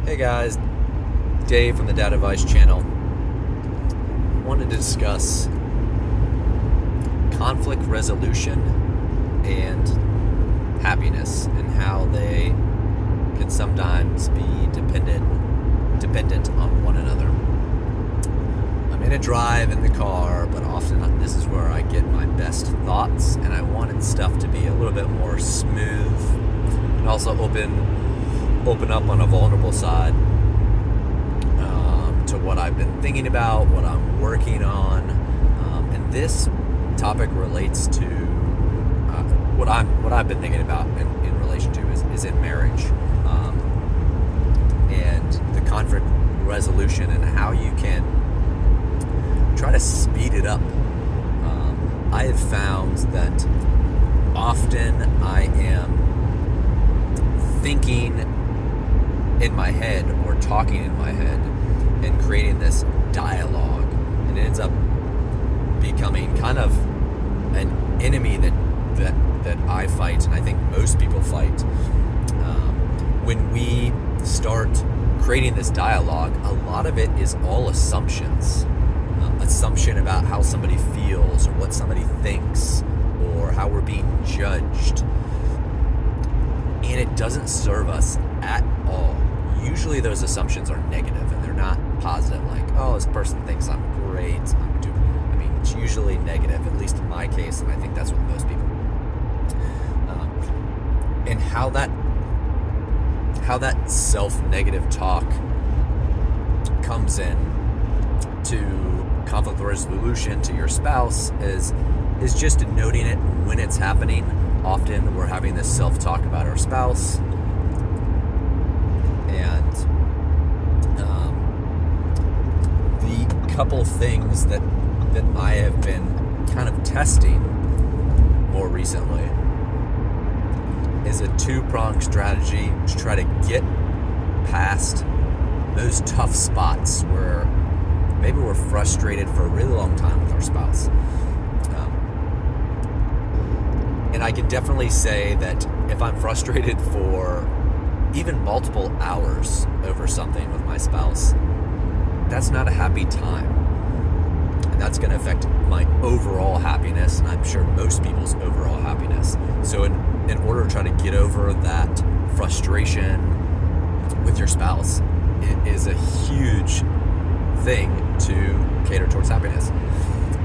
Hey guys, Dave from the Dadadvice channel. Wanted to discuss conflict resolution and happiness and how they can sometimes be dependent on one another. I'm in a drive in the car, but often this is where I get my best thoughts, and I wanted stuff to be a little bit more smooth and also open up on a vulnerable side to what I've been thinking about, what I'm working on, and this topic relates to what I've been thinking about in relation to is in marriage, and the conflict resolution and how you can try to speed it up. I have found that often I am thinking in my head or talking in my head and creating this dialogue, and it ends up becoming kind of an enemy that I fight, and I think most people fight. When we start creating this dialogue, a lot of it is all assumptions. Assumption about how somebody feels or what somebody thinks or how we're being judged. And it doesn't serve us at all. Usually those assumptions are negative and they're not positive, like, oh, this person thinks I'm great, it's usually negative, at least in my case, and I think that's with most people. And how that self-negative talk comes in to conflict resolution to your spouse is just noting it when it's happening. Often we're having this self-talk about our spouse, and the couple things that I have been kind of testing more recently is a two-pronged strategy to try to get past those tough spots where maybe we're frustrated for a really long time with our spouse. And I can definitely say that if I'm frustrated for even multiple hours over something with my spouse, that's not a happy time. And that's going to affect my overall happiness, and I'm sure most people's overall happiness. So in order to try to get over that frustration with your spouse, it is a huge thing to cater towards happiness.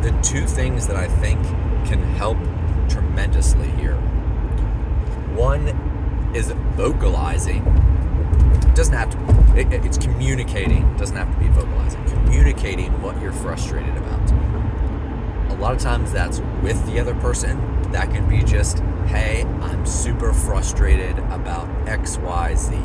The two things that I think can help tremendously here. One is vocalizing. It doesn't have to. It's communicating. It doesn't have to be vocalizing. Communicating what you're frustrated about. A lot of times that's with the other person. That can be just, hey, I'm super frustrated about X, Y, Z.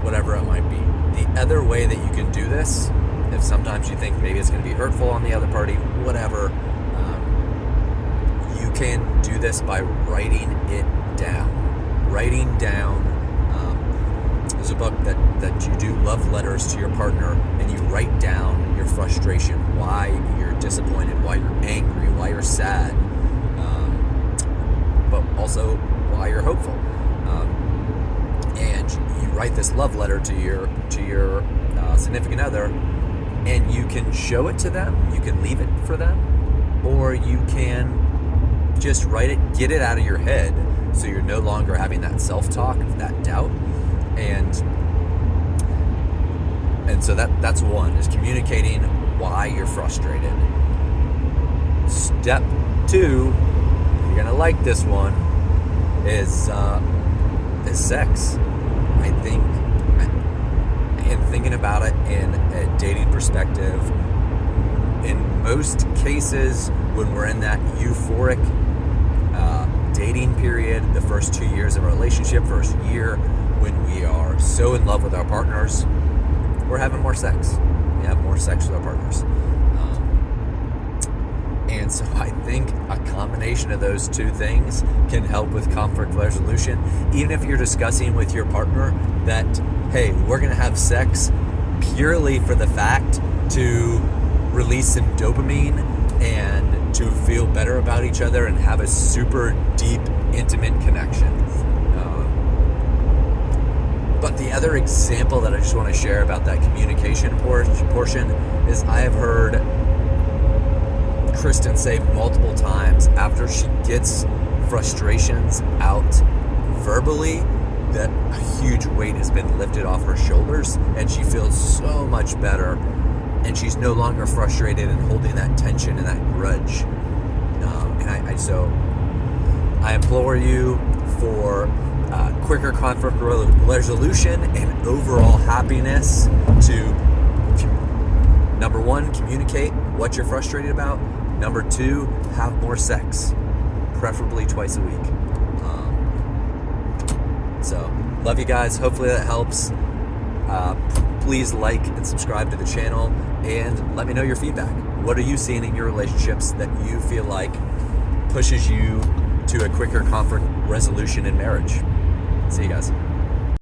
Whatever it might be. The other way that you can do this, if sometimes you think maybe it's going to be hurtful on the other party, whatever, you can do this by writing it down. Writing down, there's a book that you do love letters to your partner, and you write down your frustration, why you're disappointed, why you're angry, why you're sad, but also why you're hopeful. And you write this love letter to your significant other, and you can show it to them, you can leave it for them, or you can just write it, get it out of your head, so you're no longer having that self-talk, that doubt, and so that's one, is communicating why you're frustrated. Step two, you're gonna like this one, is sex. I think, and thinking about it in a dating perspective, in most cases, when we're in that euphoric dating period, the first 2 years of a relationship, first year, when we are so in love with our partners, we're having more sex. We have more sex with our partners. And so I think a combination of those two things can help with conflict resolution. Even if you're discussing with your partner that, hey, we're going to have sex purely for the fact to release some dopamine and to feel better about each other and have a super deep, intimate connection. But The other example that I just want to share about that communication portion is I have heard Kristen say multiple times after she gets frustrations out verbally that a huge weight has been lifted off her shoulders and she feels so much better and she's no longer frustrated and holding that tension and that grudge. So I implore you for quicker conflict resolution and overall happiness to, number one, communicate what you're frustrated about. Number two, have more sex, preferably twice a week. So, love you guys. Hopefully that helps. Please like and subscribe to the channel and let me know your feedback. What are you seeing in your relationships that you feel like pushes you to a quicker conflict resolution in marriage? See you guys.